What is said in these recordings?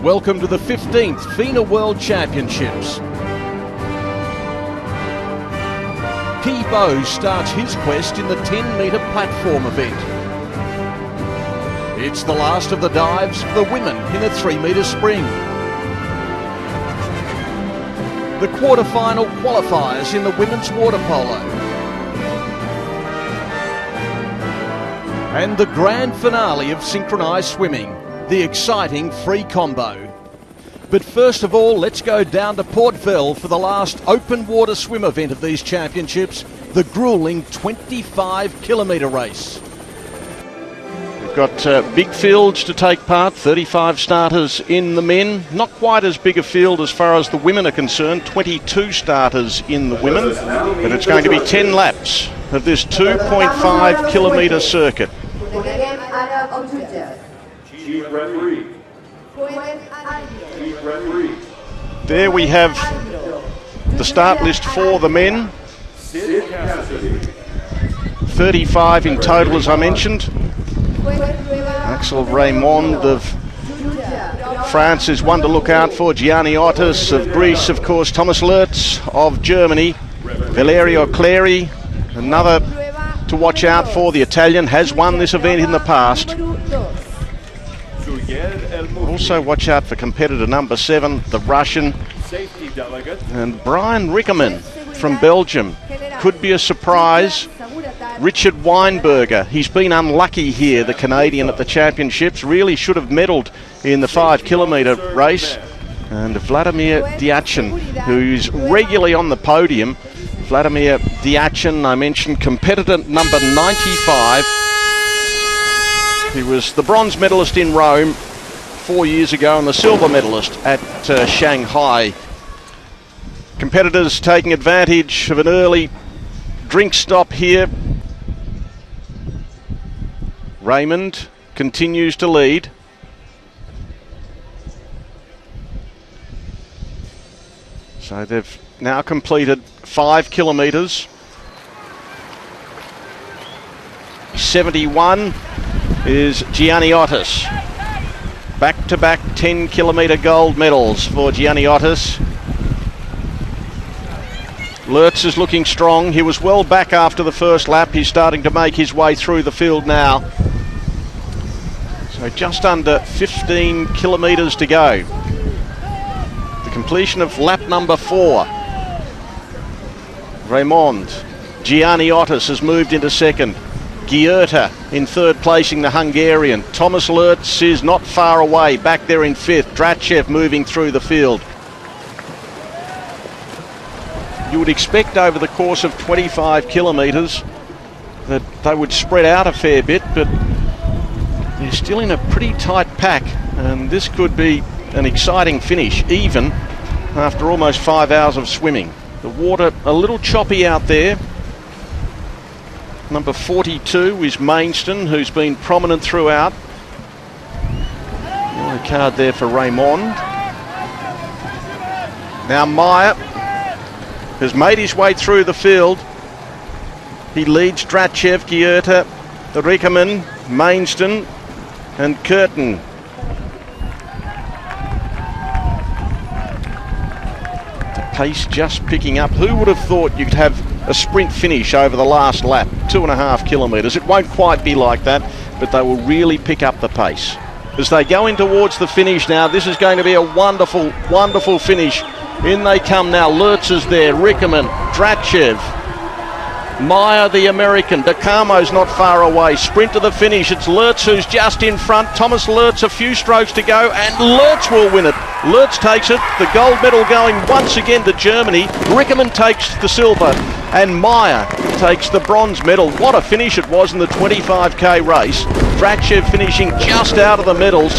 Welcome to the 15th FINA World Championships. Polo starts his quest in the 10-metre platform event. It's the last of the dives for the women in a 3-metre spring. The quarter-final qualifiers in the women's water polo. And the grand finale of Synchronised Swimming, the exciting free combo. But first of all, let's go down to Port Vell for the last open water swim event of these championships, the gruelling 25-kilometre race. We've got big fields to take part, 35 starters in the men. Not quite as big a field as far as the women are concerned, 22 starters in the women. But it's going to be 10 laps of this 2.5-kilometre circuit. There we have the start list for the men. 35 in total, as I mentioned. Axel Raymond of France is one to look out for. Gianni Otis of Greece, of course. Thomas Lertz of Germany. Valerio Cleri, another to watch out for. The Italian has won this event in the past. Also watch out for competitor number 7, the Russian, and Brian Rickerman from Belgium. Could be a surprise. Richard Weinberger, he's been unlucky here, the Canadian at the championships. Really should have medalled in the 5-kilometre race. And Vladimir Diachin, who's regularly on the podium. Vladimir Diachin, I mentioned, competitor number 95. He was the bronze medalist in Rome 4 years ago and the silver medalist at Shanghai. Competitors taking advantage of an early drink stop here. Raymond continues to lead. So they've now completed 5 kilometres. 71 is Gianni Otis. Back-to-back 10-kilometre gold medals for Gianni Otis. Lertz is looking strong. He was well back after the first lap. He's starting to make his way through the field now. So just under 15 kilometres to go. The completion of lap number 4. Raymond. Gianni Otis has moved into second. Gierta in third, placing the Hungarian. Thomas Lertz is not far away, back there in fifth. Drachev moving through the field. You would expect over the course of 25 kilometres that they would spread out a fair bit, but they're still in a pretty tight pack, and this could be an exciting finish, even after almost 5 hours of swimming. The water a little choppy out there. Number 42 is Mainston, who's been prominent throughout. Yellow card there for Raymond. Now Meyer has made his way through the field. He leads Drachev, Gierta, the Rickerman, Mainston and Curtin. The pace just picking up. Who would have thought you'd have a sprint finish over the last lap, 2.5 kilometres. It won't quite be like that, but they will really pick up the pace. As they go in towards the finish now, this is going to be a wonderful, wonderful finish. In they come now. Lertz is there, Rickerman, Drachev, Meyer the American, DeCarmo's not far away. Sprint to the finish. It's Lertz who's just in front. Thomas Lertz, a few strokes to go, and Lertz will win it. Lertz takes it. The gold medal going once again to Germany. Rickerman takes the silver, and Meyer takes the bronze medal. What a finish it was in the 25k race. Drachev finishing just out of the medals,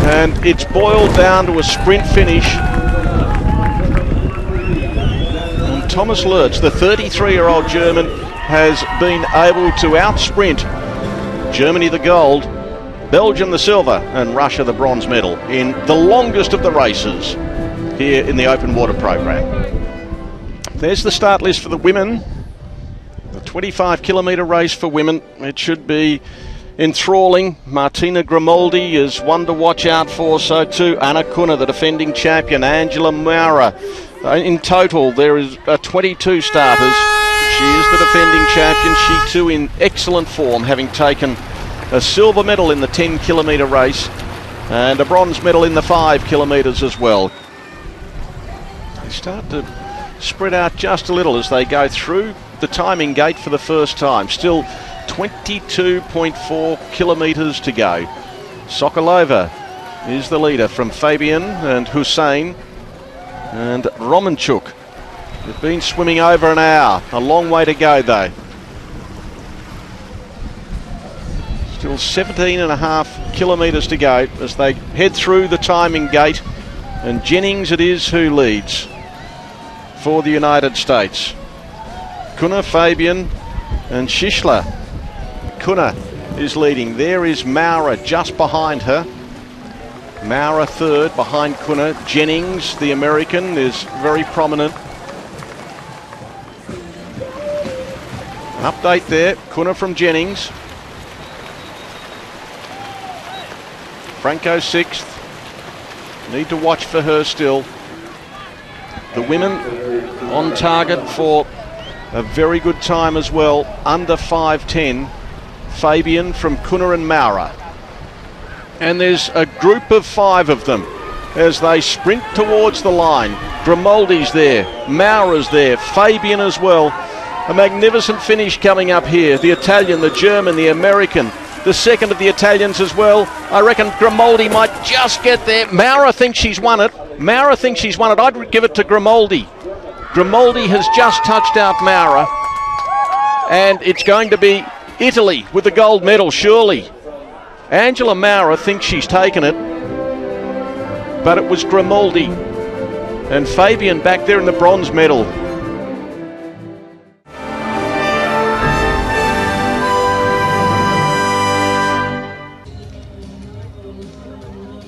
and it's boiled down to a sprint finish. Thomas Lertz, the 33-year-old German, has been able to outsprint Germany the gold, Belgium the silver, and Russia the bronze medal in the longest of the races here in the open water program. There's the start list for the women. The 25-kilometre race for women. It should be enthralling. Martina Grimaldi is one to watch out for, so too Anna Kuna, the defending champion, Angela Maura. In total, there is 22 starters. She is the defending champion. She too in excellent form, having taken a silver medal in the 10 kilometre race and a bronze medal in the 5 kilometres as well. They start to spread out just a little as they go through the timing gate for the first time. Still 22.4 kilometres to go. Sokolova is the leader from Fabian and Hussein and Romanchuk. They've been swimming over an hour. A long way to go though. Still 17.5 kilometres to go as they head through the timing gate, and Jennings it is who leads for the United States. Kuna, Fabian and Shishler. Kuna is leading. There is Maura just behind her. Maura third behind Kuna. Jennings, the American, is very prominent. An update there. Kuna from Jennings. Franco sixth. Need to watch for her still. The women on target for a very good time as well. Under 5:10. Fabian from Kuna and Maura. And there's a group of 5 of them as they sprint towards the line. Grimaldi's there. Maura's there. Fabian as well. A magnificent finish coming up here. The Italian, the German, the American. The second of the Italians as well. I reckon Grimaldi might just get there. Maura thinks she's won it. Maura thinks she's won it. I'd give it to Grimaldi. Grimaldi has just touched out Maura. And it's going to be Italy with the gold medal, surely. Angela Maura thinks she's taken it. But it was Grimaldi. And Fabian back there in the bronze medal.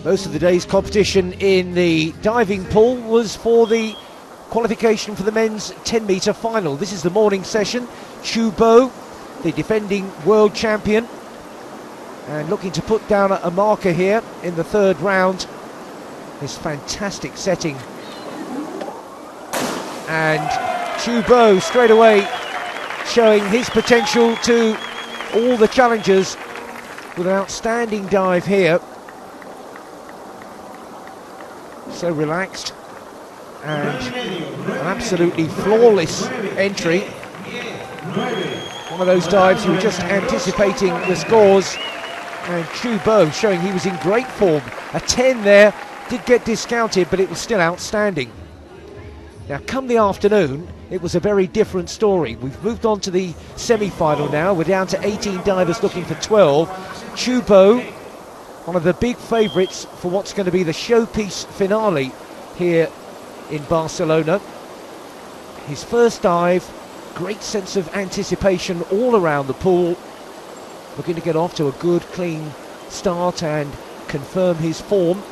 Most of the day's competition in the diving pool was for the qualification for the men's 10 metre final. This is the morning session. Chu Bo, the defending world champion, and looking to put down a marker here in the third round. This fantastic setting. And Chu Bo straight away showing his potential to all the challengers with an outstanding dive here. So relaxed and an absolutely flawless entry. One of those dives you were just anticipating the scores, and Chu Bo showing he was in great form. A 10 there, did get discounted, but it was still outstanding. Now come the afternoon, it was a very different story. We've moved on to the semi-final now. We're down to 18 divers looking for 12. Chu Bo, one of the big favourites for what's going to be the showpiece finale here in Barcelona. His first dive, great sense of anticipation all around the pool. Looking to get off to a good, clean start and confirm his form.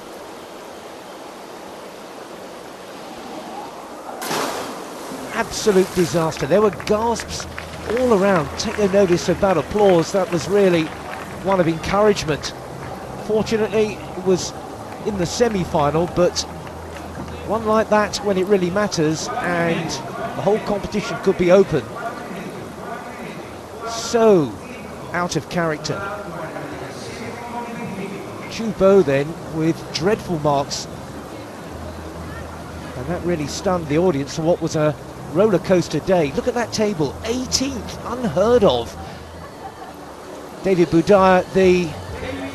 Absolute disaster. There were gasps all around. Take no notice of that applause. That was really one of encouragement. Fortunately, it was in the semi-final, but one like that when it really matters, and the whole competition could be open. So out of character. Chu Bo then with dreadful marks, and that really stunned the audience for what was a roller coaster day. Look at that table, 18th, unheard of. David Budaya, the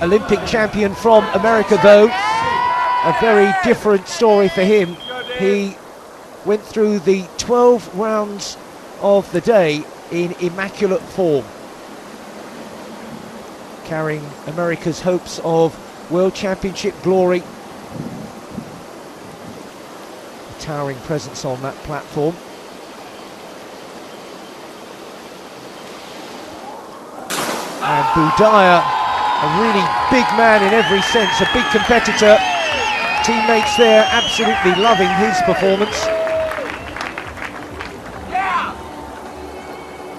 Olympic champion from America, though, a very different story for him. He went through the 12 rounds of the day in immaculate form, carrying America's hopes of World Championship glory. A towering presence on that platform. And Budaya, a really big man in every sense, a big competitor. Teammates there absolutely loving his performance.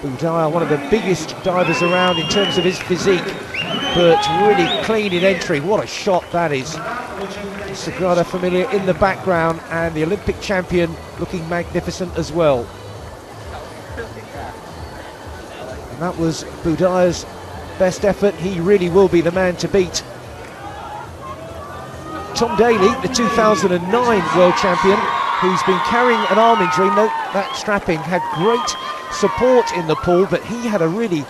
Budaya, one of the biggest divers around in terms of his physique. but really clean in entry. What a shot that is. Sagrada Familia in the background, and the Olympic champion looking magnificent as well. And that was Budaya's best effort. He really will be the man to beat. Tom Daley, the 2009 world champion, who's been carrying an arm injury. Note that strapping, had great support in the pool, but he had a really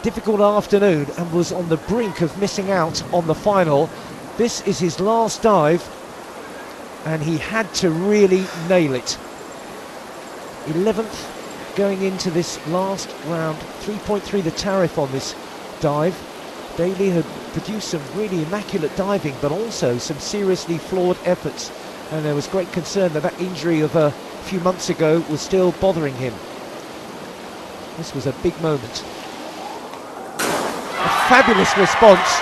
difficult afternoon and was on the brink of missing out on the final. This is his last dive, and he had to really nail it. 11th going into this last round, 3.3 the tariff on this dive. Daley had produced some really immaculate diving, but also some seriously flawed efforts, and there was great concern that that injury of a few months ago was still bothering him. This was a big moment. A fabulous response.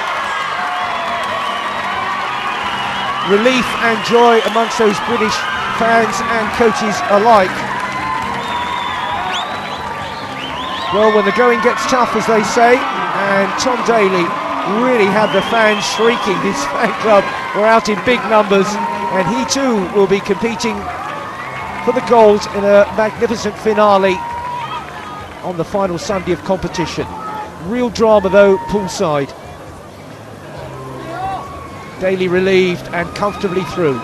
Relief and joy amongst those British fans and coaches alike. Well, when the going gets tough, as they say, and Tom Daley really had the fans shrieking. His fan club were out in big numbers, and he too will be competing for the gold in a magnificent finale on the final Sunday of competition. Real drama though, poolside. Daley relieved and comfortably through.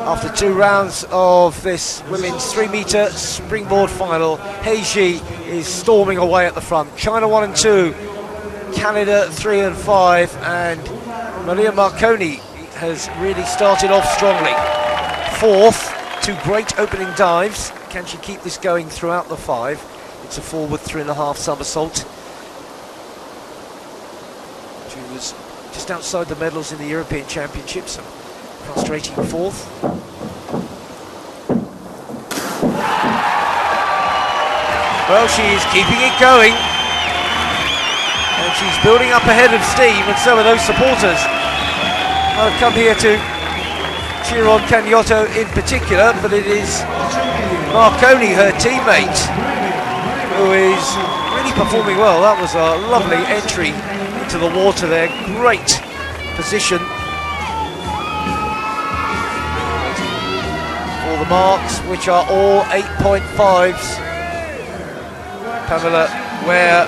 After 2 rounds of this women's 3-metre springboard final, Heiji is storming away at the front. China 1 and 2, Canada 3 and 5, and Maria Marconi has really started off strongly. 4th, 2 great opening dives. Can she keep this going throughout the 5? It's a forward 3.5 somersault. She was just outside the medals in the European Championships, so frustrating 4th. Well, she is keeping it going, and she's building up a head of steam, and so are those supporters. I've come here to cheer on Cagnotto in particular, but it is Marconi, her teammate, who is really performing well. That was a lovely entry into the water there, great position. All the marks, which are all 8.5s. Pamela Ware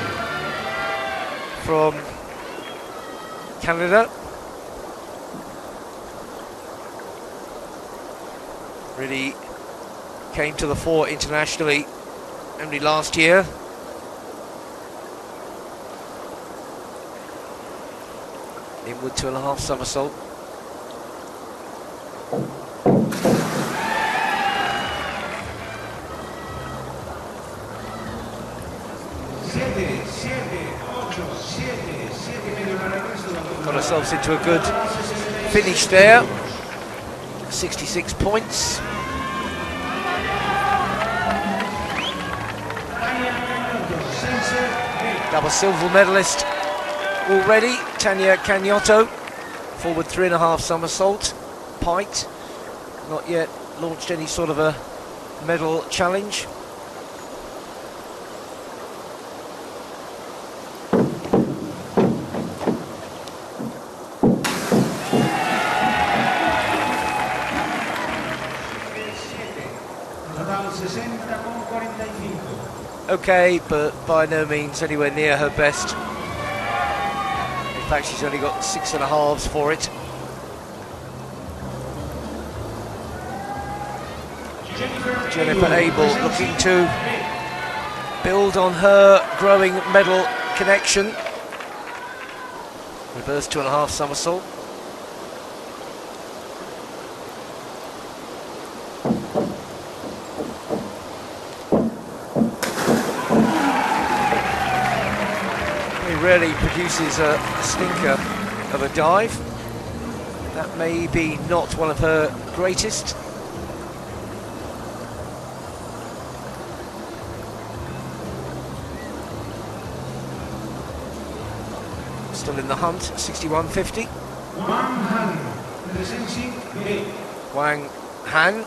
from Canada. Really came to the fore internationally only last year. Inward 2.5 somersault. Got ourselves into a good finish there. 66 points. Double silver medalist already, Tania Cagnotto. Forward 3.5 somersault. Pite. Not yet launched any sort of a medal challenge. Okay, but by no means anywhere near her best. In fact, she's only got 6.5s for it. Jennifer Abel looking to build on her growing medal connection. Reverse 2.5 somersault. Really produces a stinker of a dive. That may be not one of her greatest. Still in the hunt, 61.50. Wang Han.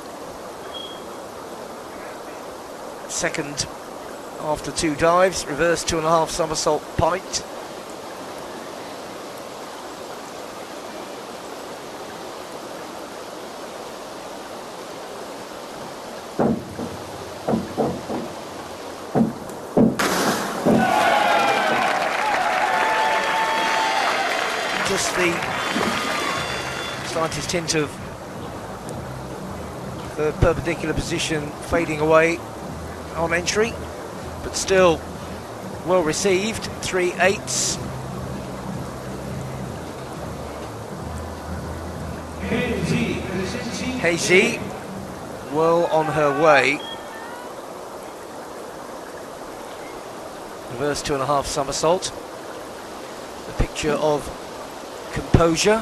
second after 2 dives, reverse 2.5 somersault pint. Just the slightest hint of the perpendicular position fading away on entry, but still well received. 3/8. Heiji well on her way. Reverse 2.5 somersault. A picture of composure.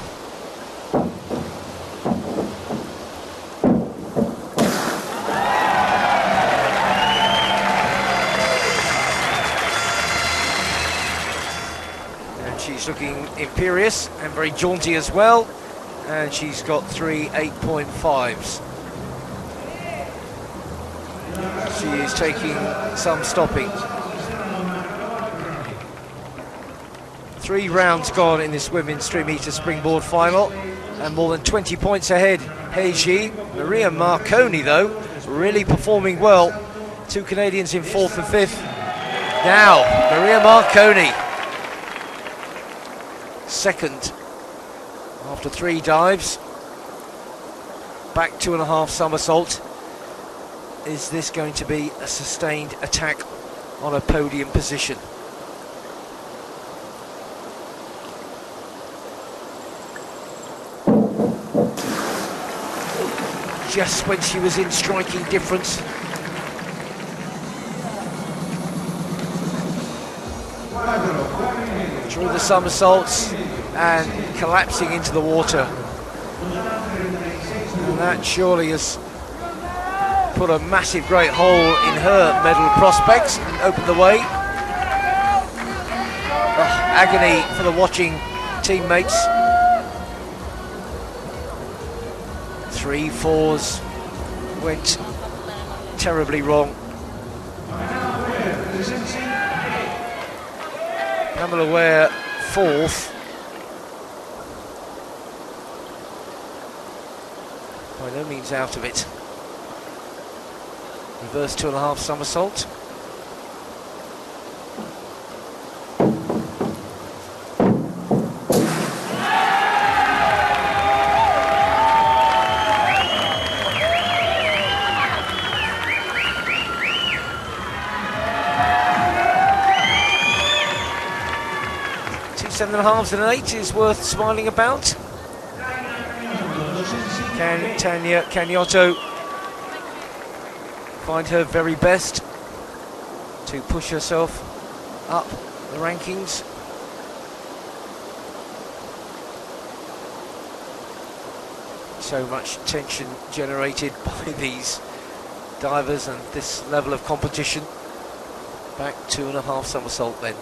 And she's looking imperious and very jaunty as well. And she's got 3 8.5s. She is taking some stopping. 3 rounds gone in this women's 3-metre springboard final, and more than 20 points ahead. Heiji, Maria Marconi though, really performing well. 2 Canadians in 4th and 5th. Now, Maria Marconi, second after 3 dives. Back 2.5 somersault. Is this going to be a sustained attack on a podium position? Just when she was in striking difference. Through the somersaults and collapsing into the water. And that surely has put a massive great hole in her medal prospects and opened the way. Agony for the watching teammates. 3 4s went terribly wrong. Pamela Ware 4th. By no means out of it. Reverse 2.5 somersault. Seven and a halves and an 8 is worth smiling about. Can Tanya Cagnotto find her very best to push herself up the rankings? So much tension generated by these divers and this level of competition. Back 2.5 somersault then.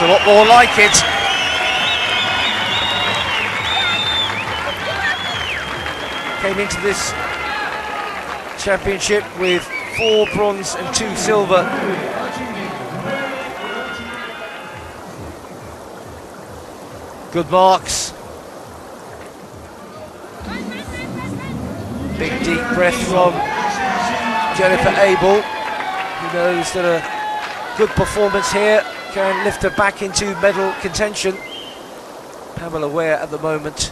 A lot more like it. Came into this championship with 4 bronze and 2 silver. Good marks. Big deep breath from Jennifer Abel, who knows that a good performance here can lift her back into medal contention. Pamela Ware at the moment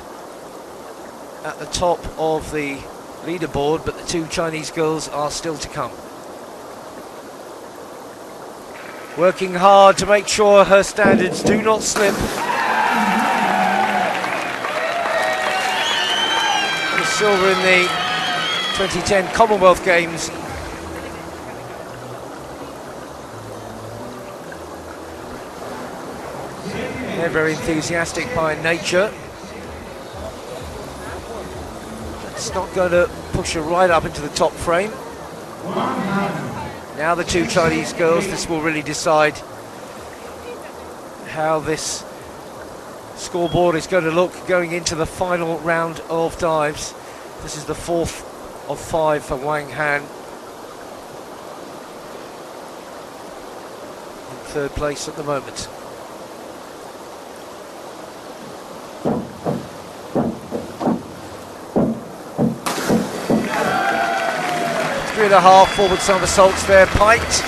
at the top of the leaderboard, but the 2 Chinese girls are still to come. Working hard to make sure her standards do not slip. The silver in the 2010 Commonwealth Games. They're very enthusiastic by nature. It's not going to push her right up into the top frame. Now the 2 Chinese girls, this will really decide how this scoreboard is going to look going into the final round of dives. This is the 4th of 5 for Wang Han. In 3rd place at the moment. Three and a half forward somersaults there, piked.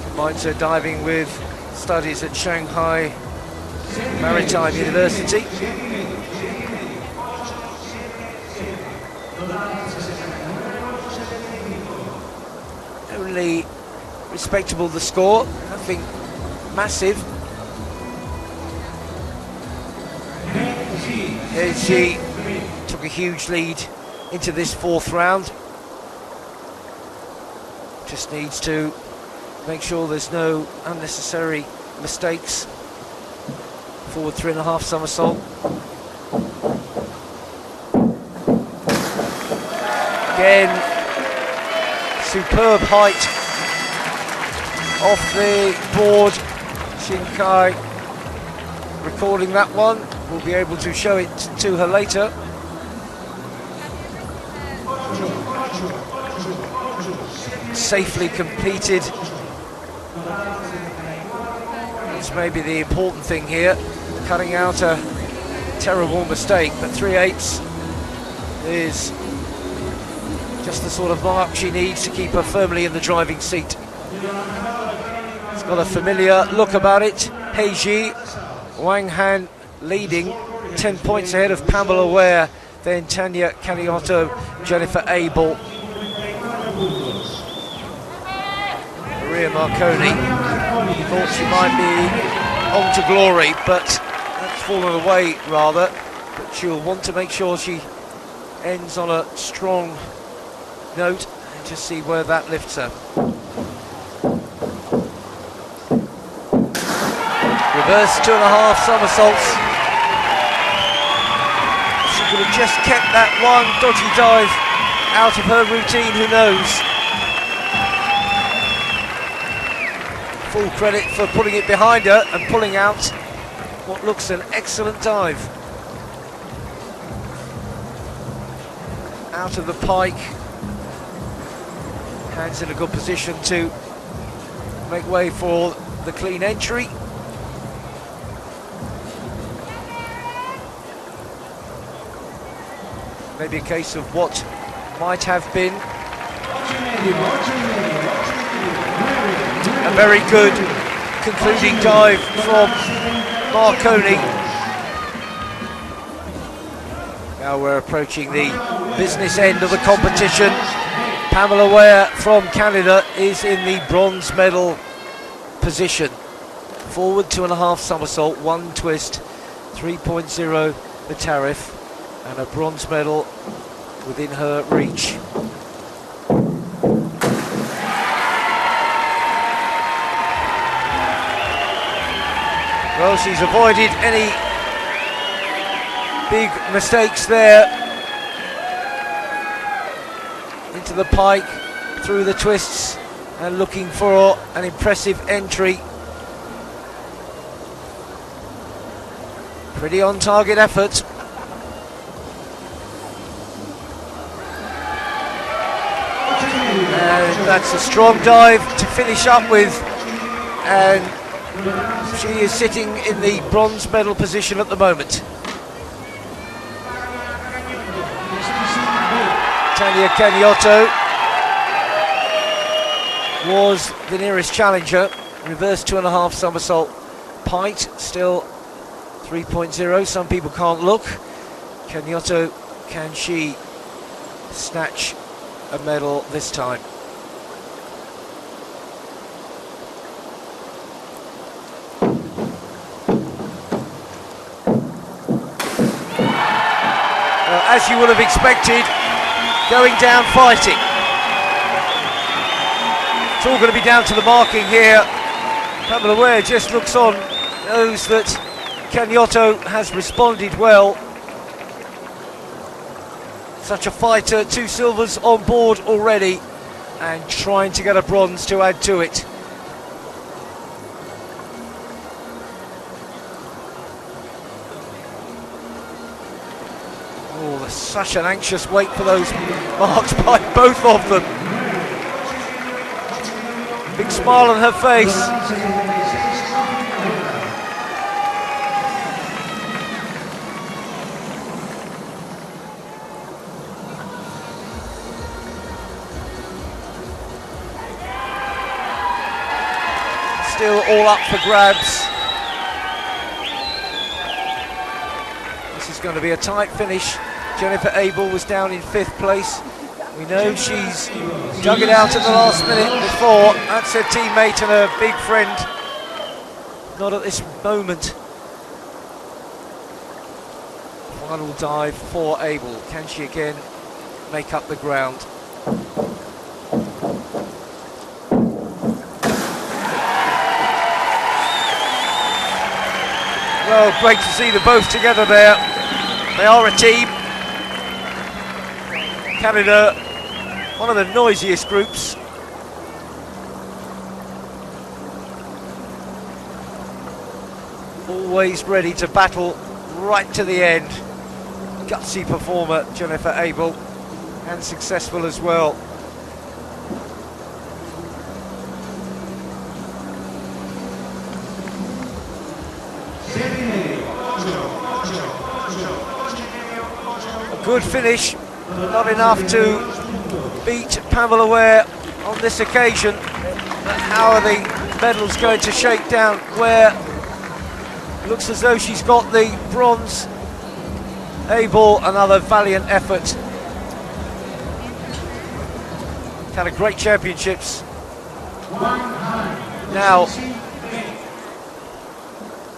Combines her diving with studies at Shanghai Maritime University. Only respectable the score, nothing massive. She took a huge lead into this 4th round. Just needs to make sure there's no unnecessary mistakes. Forward 3.5 somersault. Again, superb height off the board. Shinkai recording that one. We'll be able to show it to her later. Safely completed. That's maybe the important thing here. Cutting out a terrible mistake, but 3/8 is just the sort of mark she needs to keep her firmly in the driving seat. It's got a familiar look about it. Heiji, Wang Han leading, 10 points ahead of Pamela Ware, then Tanya Caniotto, Jennifer Abel. Maria Marconi thought she might be on to glory, but that's fallen away rather. But she'll want to make sure she ends on a strong note and just see where that lifts her. Reverse 2.5 somersaults. She could have just kept that one dodgy dive out of her routine, who knows. Full credit for putting it behind her and pulling out what looks an excellent dive. Out of the pike. Hands in a good position to make way for the clean entry. Maybe a case of what might have been a very good concluding dive from Marconi. Now we're approaching the business end of the competition. Pamela Ware from Canada is in the bronze medal position. Forward 2.5 somersault, 1 twist, 3.0 the tariff, and a bronze medal within her reach. Well, she's avoided any big mistakes there. Into the pike, through the twists, and looking for an impressive entry. Pretty on target effort. And that's a strong dive to finish up with, and she is sitting in the bronze medal position at the moment. Tanya Caniotto was the nearest challenger. Reverse 2.5 somersault. Pite still 3.0. Some people can't look. Caniotto, can she snatch a medal this time? As you would have expected, going down fighting. It's all going to be down to the marking here. Pamela Ware just looks on, knows that Caniotto has responded well. Such a fighter, 2 silvers on board already, and trying to get a bronze to add to it. Oh, there's such an anxious wait for those marks by both of them. Big smile on her face. Still all up for grabs. This is going to be a tight finish. Jennifer Abel was down in 5th place. We know she's dug it out at the last minute before. That's her teammate and her big friend. Not at this moment. Final dive for Abel. Can she again make up the ground? Well, great to see them both together there. They are a team. Canada, one of the noisiest groups. Always ready to battle right to the end. Gutsy performer, Jennifer Abel, and successful as well. A good finish, not enough to beat Pamela Ware on this occasion. But how are the medals going to shake down? Ware looks as though she's got the bronze. Abel, another valiant effort. Had a great championships. Now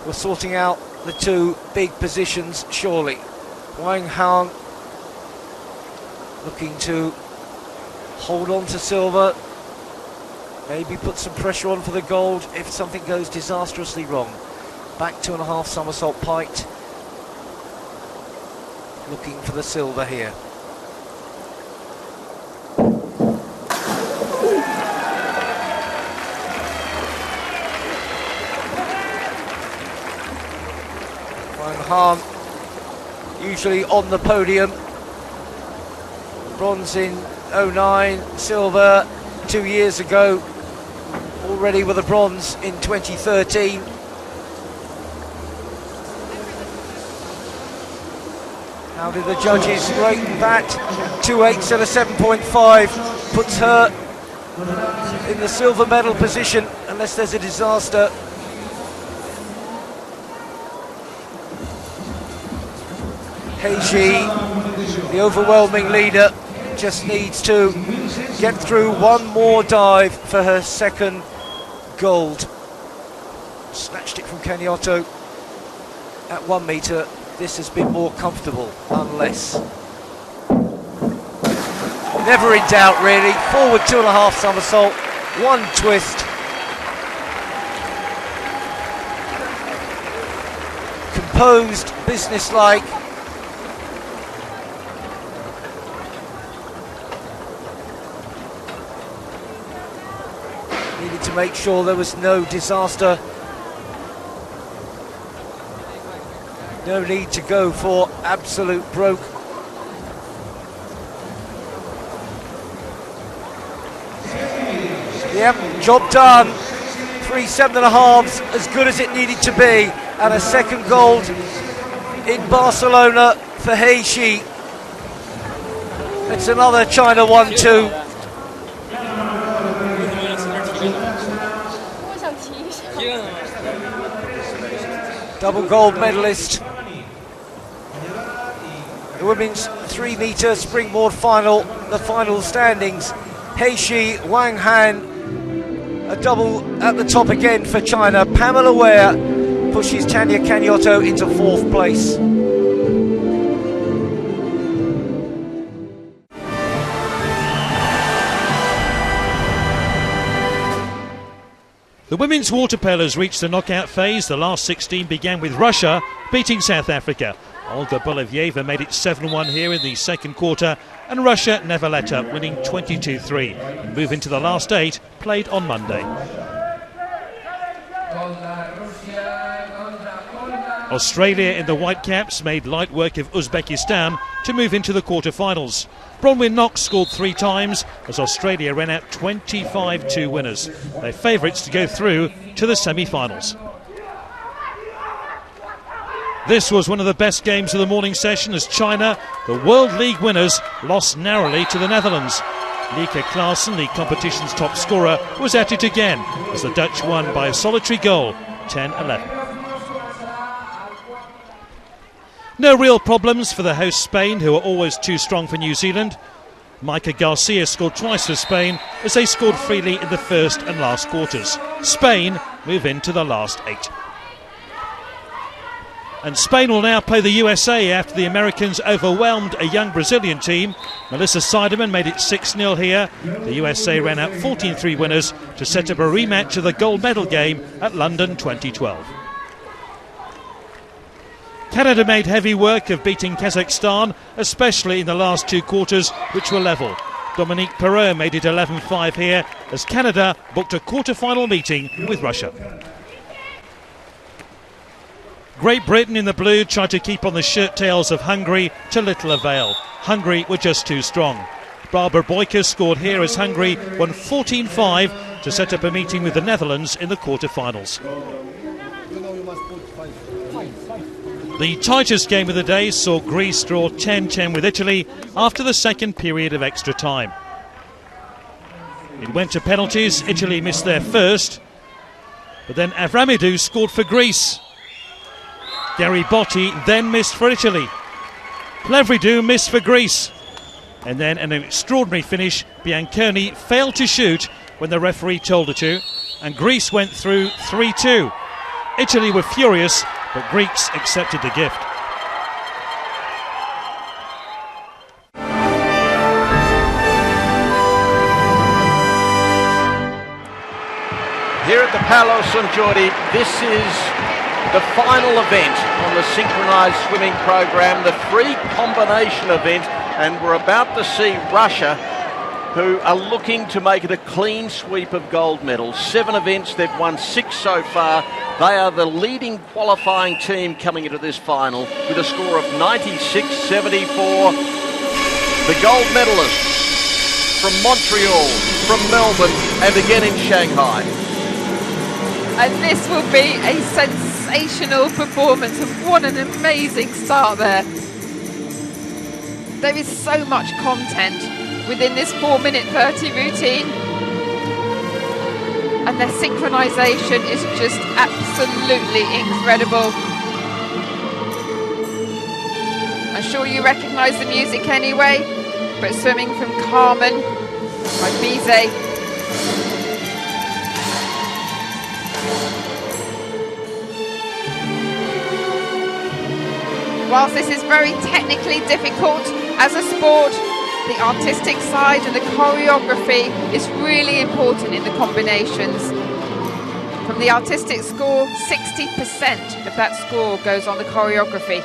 we're sorting out the two big positions, surely. Wang Han looking to hold on to silver, maybe put some pressure on for the gold if something goes disastrously wrong. Back 2.5 somersault pike, looking for the silver here. Wang Han usually on the podium. Bronze in 09, silver 2 years ago, already with a bronze in 2013. How did the judges rate that? 2.8 and a 7.5 puts her in the silver medal position unless there's a disaster. Heiji, the overwhelming leader, just needs to get through one more dive for her second gold. Snatched it from Kenyato at 1 metre. This has been more comfortable, unless. Never in doubt, really. Forward 2.5 somersault, one twist. Composed, businesslike. Needed to make sure there was no disaster. No need to go for absolute broke. Yep, job done. 3 7.5s, as good as it needed to be, and a second gold in Barcelona for Heiji. It's another China 1-2. Double gold medalist. The women's 3 metre springboard final, the final standings. Heiji, Wang Han, a double at the top again for China. Pamela Ware pushes Tanya Kenyato into 4th place. The women's water polo's reached the knockout phase. The last 16 began with Russia beating South Africa. Olga Bolivieva made it 7-1 here in the second quarter and Russia never let up, winning 22-3 and move into the last 8, played on Monday. Australia in the Whitecaps made light work of Uzbekistan to move into the quarter-finals. Bronwyn Knox scored 3 times as Australia ran out 25-2 winners. They're favourites to go through to the semi-finals. This was one of the best games of the morning session as China, the World League winners, lost narrowly to the Netherlands. Lieke Klaassen, the competition's top scorer, was at it again as the Dutch won by a solitary goal, 10-11. No real problems for the host Spain, who are always too strong for New Zealand. Micah Garcia scored twice for Spain as they scored freely in the first and last quarters. Spain move into the last 8. And Spain will now play the USA after the Americans overwhelmed a young Brazilian team. Melissa Seidemann made it 6-0 here. The USA ran out 14-3 winners to set up a rematch of the gold medal game at London 2012. Canada made heavy work of beating Kazakhstan, especially in the last 2 quarters, which were level. Dominique Perrot made it 11-5 here as Canada booked a quarter-final meeting with Russia. Great Britain in the blue tried to keep on the shirt tails of Hungary to little avail. Hungary were just too strong. Barbara Boyka scored here as Hungary won 14-5 to set up a meeting with the Netherlands in the quarter-finals. The tightest game of the day saw Greece draw 10-10 with Italy after the second period of extra time. It went to penalties. Italy missed their first, but then Avramidou scored for Greece. Gary Botti then missed for Italy. Plevridou missed for Greece. And then an extraordinary finish. Bianconi failed to shoot when the referee told her to, and Greece went through 3-2. Italy were furious, but Greeks accepted the gift. Here at the Polo St Geordie, this is the final event on the Synchronised Swimming program, the free combination event, and we're about to see Russia, who are looking to make it a clean sweep of gold medals. 7 events, they've won 6 so far. They are the leading qualifying team coming into this final with a score of 96-74. The gold medalists from Montreal, from Melbourne, and again in Shanghai. And this will be a sensational performance, and what an amazing start there. There is so much content within this 4-minute 30 routine, and their synchronisation is just absolutely incredible. I'm sure you recognise the music anyway, but Swimming from Carmen by Bizet. Whilst this is very technically difficult as a sport, the artistic side and the choreography is really important in the combinations. From the artistic score, 60% of that score goes on the choreography.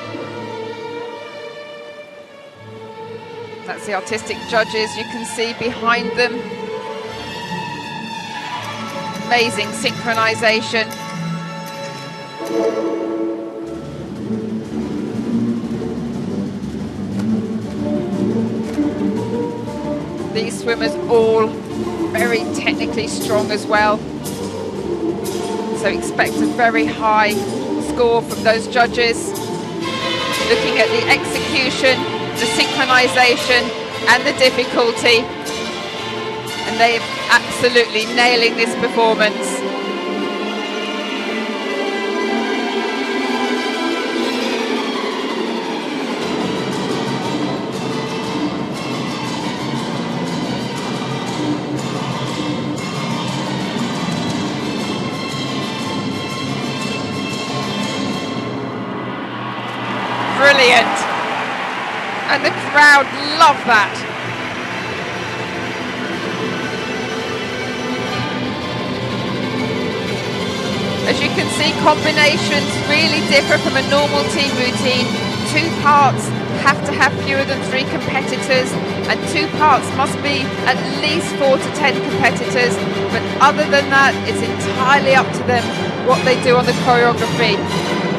That's the artistic judges you can see behind them. Amazing synchronisation. These swimmers all very technically strong as well. So expect a very high score from those judges. Looking at the execution, the synchronisation and the difficulty. And they are absolutely nailing this performance. Brilliant, and the crowd love that. As you can see, combinations really differ from a normal team routine. 2 parts have to have fewer than 3 competitors, and 2 parts must be at least 4 to 10 competitors, but other than that it's entirely up to them what they do on the choreography,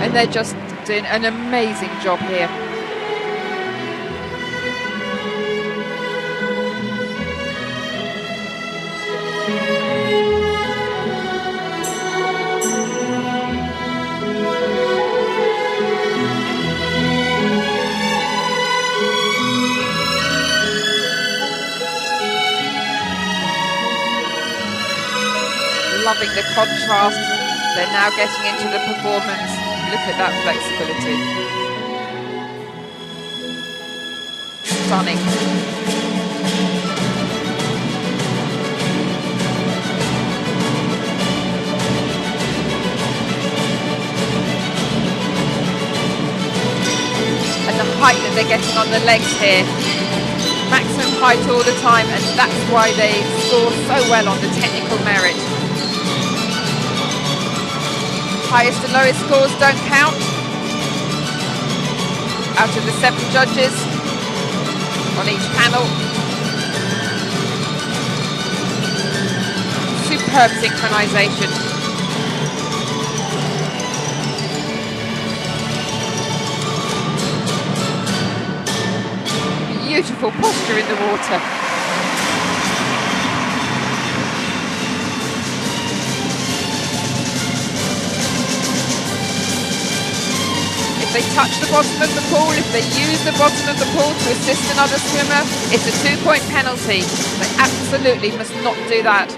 and they're just doing an amazing job here. Loving the contrast. They're now getting into the performance. Look at that flexibility. Stunning. And the height that they're getting on the legs here. Maximum height all the time, and that's why they score so well on the technical merit. Highest and lowest scores don't count. Out of the 7 judges on each panel. Superb synchronisation. Beautiful posture in the water. If they touch the bottom of the pool, if they use the bottom of the pool to assist another swimmer, it's a 2-point penalty. They absolutely must not do that.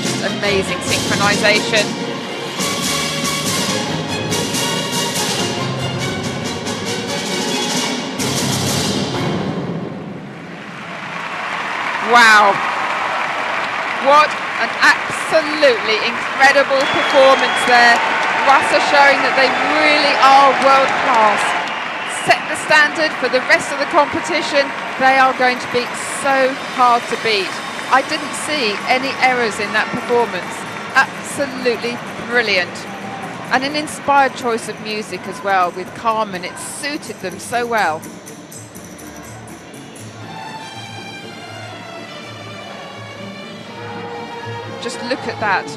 Just amazing synchronisation. Wow. What an absolutely incredible performance there. Russ are showing that they really are world class. Set the standard for the rest of the competition. They are going to be so hard to beat. I didn't see any errors in that performance. Absolutely brilliant. And an inspired choice of music as well with Carmen. It suited them so well. Just look at that.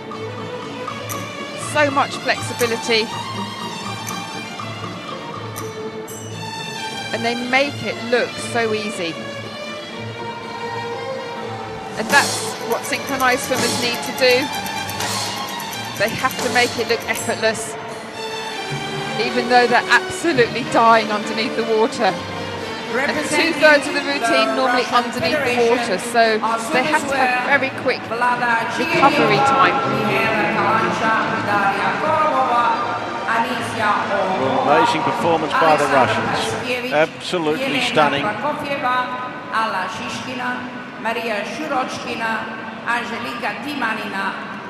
So much flexibility. And they make it look so easy. And that's what synchronised swimmers need to do. They have to make it look effortless, even though they're absolutely dying underneath the water. And 2/3 of the routine normally underneath the water, so they have to have very quick recovery time. Amazing performance by the Russians. Absolutely stunning.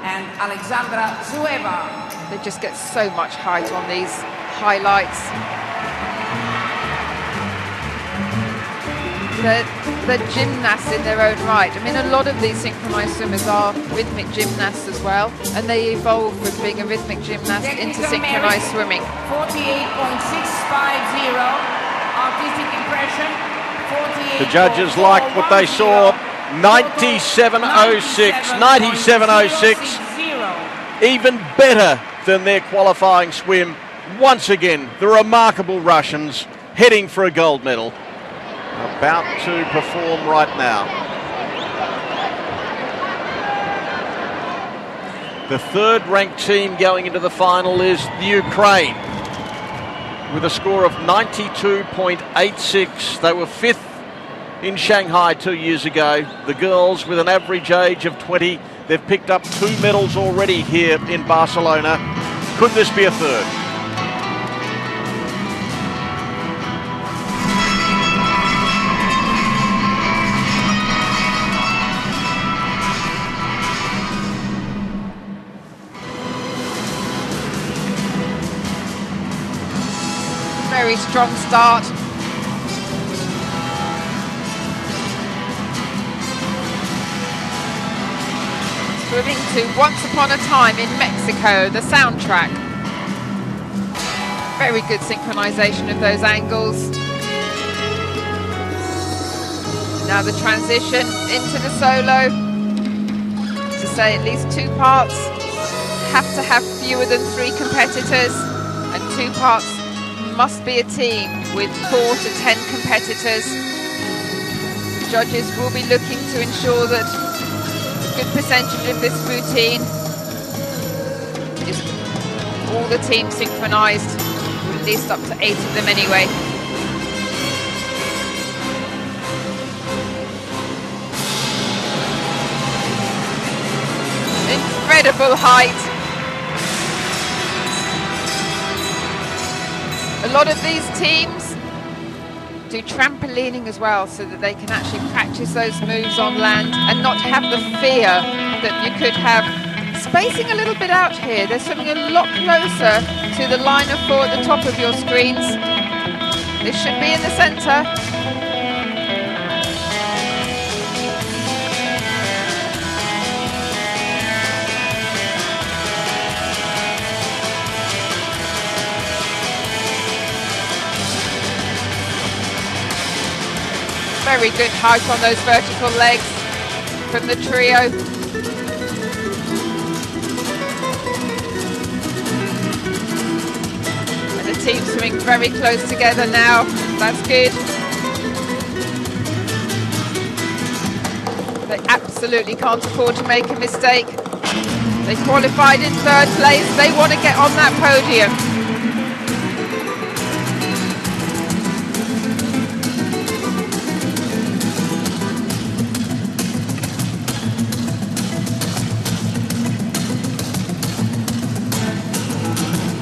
And Alexandra Zueva. They just get so much height on these highlights. They're gymnasts in their own right. I mean, a lot of these synchronised swimmers are rhythmic gymnasts as well, and they evolve from being a rhythmic gymnast into synchronised swimming. 48.650 artistic impression. The judges liked what they saw. 97.06, 97.06, even better than their qualifying swim. Once again, the remarkable Russians heading for a gold medal. About to perform right now. The third-ranked team going into the final is the Ukraine with a score of 92.86. They were 5th in Shanghai 2 years ago. The girls with an average age of 20. They've picked up 2 medals already here in Barcelona. Could this be a third? Very strong start. swimming to Once Upon a Time in Mexico, the soundtrack. Very good synchronization of those angles. Now the transition into the solo. To say at least 2 parts have to have fewer than 3 competitors, and 2 parts must be a team with 4 to 10 competitors. The judges will be looking to ensure that a good percentage of this routine is all the teams synchronized, at least up to 8 of them anyway. Incredible height. A lot of these teams do trampolining as well, so that they can actually practice those moves on land and not have the fear that you could have. Spacing a little bit out here, they're swimming a lot closer to the line of 4 at the top of your screens. This should be in the centre. Very good height on those vertical legs from the trio. And the team swimming very close together now. That's good. They absolutely can't afford to make a mistake. They qualified in 3rd place. They want to get on that podium.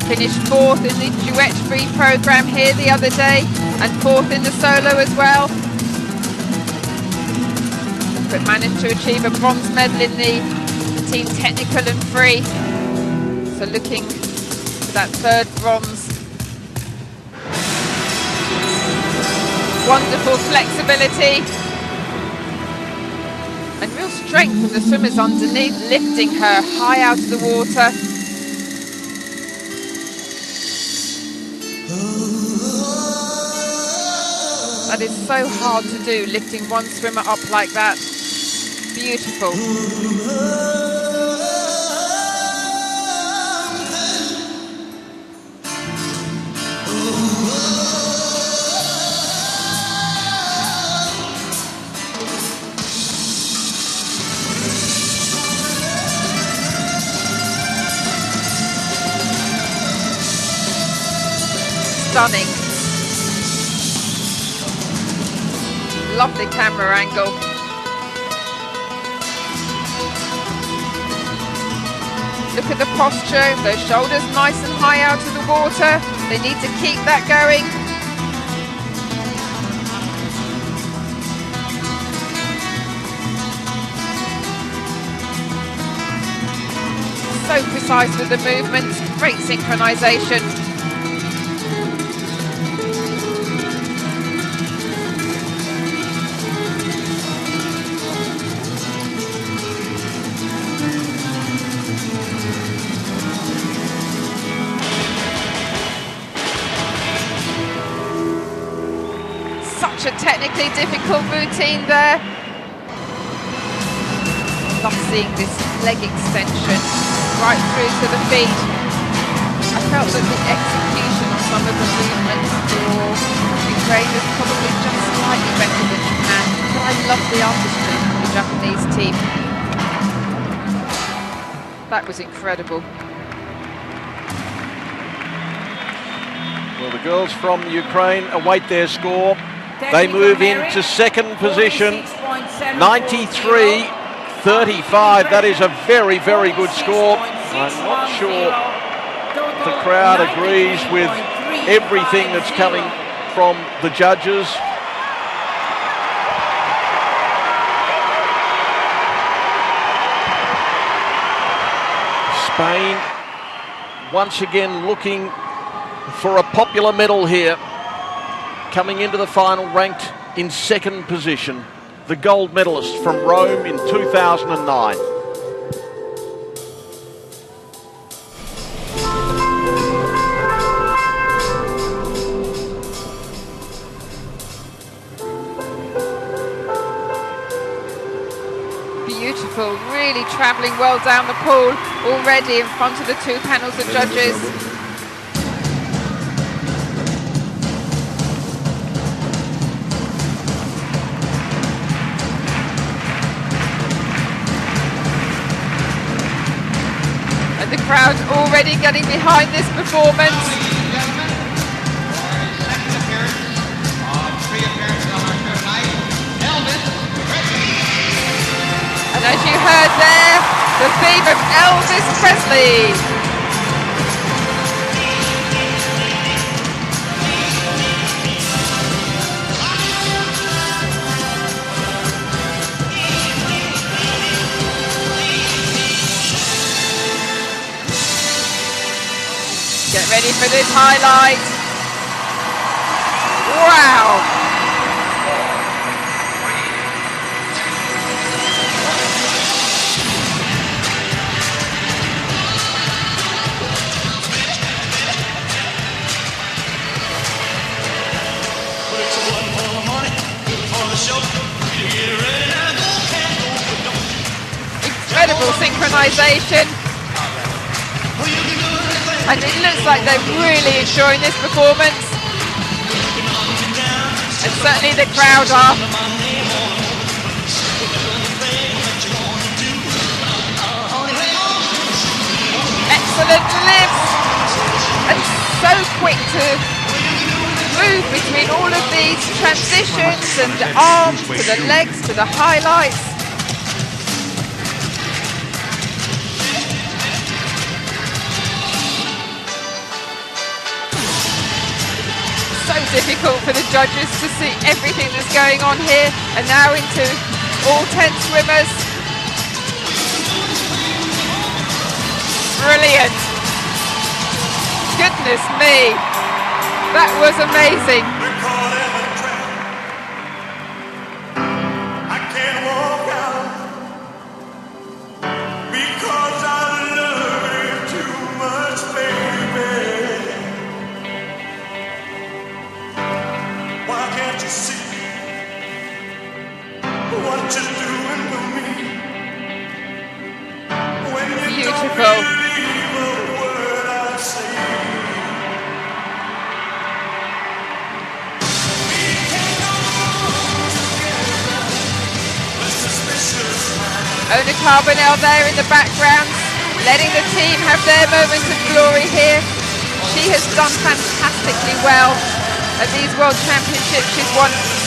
Finished 4th in the duet free programme here the other day, and 4th in the solo as well. But managed to achieve a bronze medal in the team technical and free. So looking for that 3rd bronze. Wonderful flexibility. And real strength from the swimmers underneath, lifting her high out of the water. That is so hard to do, lifting one swimmer up like that. Beautiful. Stunning. Lovely camera angle. Look at the posture, those shoulders nice and high out of the water. They need to keep that going. So precise with the movements, great synchronization. A technically difficult routine there. Love seeing this leg extension right through to the feet. I felt that the execution of some of the movements for Ukraine is probably just slightly better than Japan, but I love the artistry of the Japanese team. That was incredible. Well, the girls from Ukraine await their score. They move into 2nd position, 93.35. That is a very, very good score. I'm not sure the crowd agrees with everything that's coming from the judges. Spain once again looking for a popular medal here. Coming into the final ranked in 2nd position, the gold medalist from Rome in 2009. beautiful, really travelling well down the pool already in front of the two panels of judges. And the crowd already getting behind this performance. And as you heard there, the theme of Elvis Presley. Get ready for this highlight. Wow. Incredible synchronisation, and it looks like they're really enjoying this performance, and certainly the crowd are. Excellent lifts, and so quick to move between all of these transitions and the arms to the legs to the highlights. So difficult for the judges to see everything that's going on here, and now into all 10 swimmers. Brilliant. Goodness me. That was amazing. I can't walk out because I love you too much, baby. Why can't you see what you're doing to me? When you Beautiful. don't believe a word I say. Ona Carbonell there in the background, letting the team have their moments of glory here. She has done fantastically well at these World Championships. She's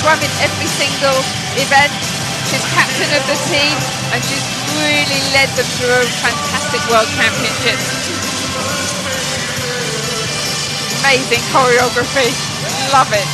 swum in every single event. She's captain of the team, and she's really led them through a fantastic World Championships. Amazing choreography, love it.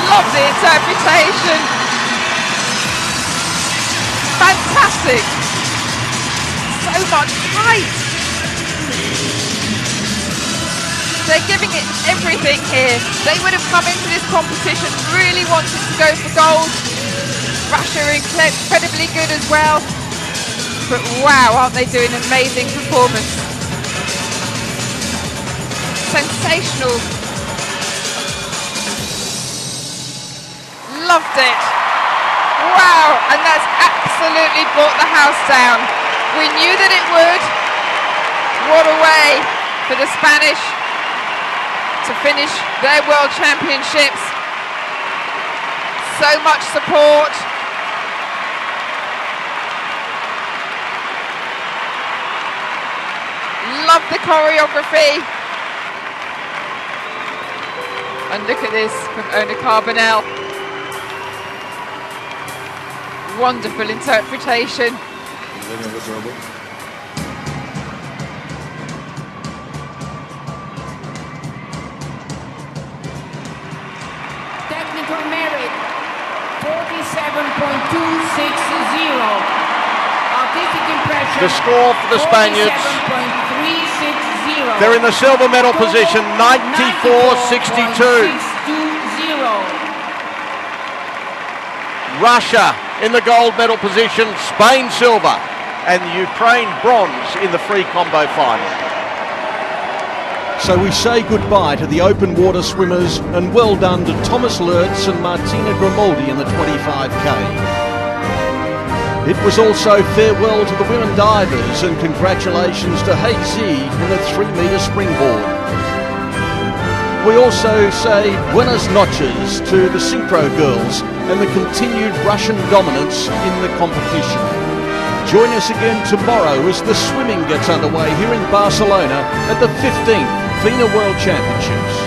Love the interpretation. Fantastic. So much height. They're giving it everything here. They would have come into this competition really wanting to go for gold. Russia are incredibly good as well. But wow, aren't they doing an amazing performance. Sensational. Loved it. Wow, and that's absolutely brought the house down. We knew that it would. What a way for the Spanish to finish their World Championships. So much support. Love the choreography. And look at this from Ona Carbonell. Wonderful interpretation. Artistic impression. The score for the Spaniards. 47.360. They're in the silver medal position, 94.62. 94.620. Russia in the gold medal position, Spain silver, and Ukraine bronze in the free combo final. So we say goodbye to the open water swimmers and well done to Thomas Lertz and Martina Grimaldi in the 25k. It was also farewell to the women divers and congratulations to Hazy in the 3-metre springboard. We also say buenas noches to the synchro girls and the continued Russian dominance in the competition. Join us again tomorrow as the swimming gets underway here in Barcelona at the 15th FINA World Championships.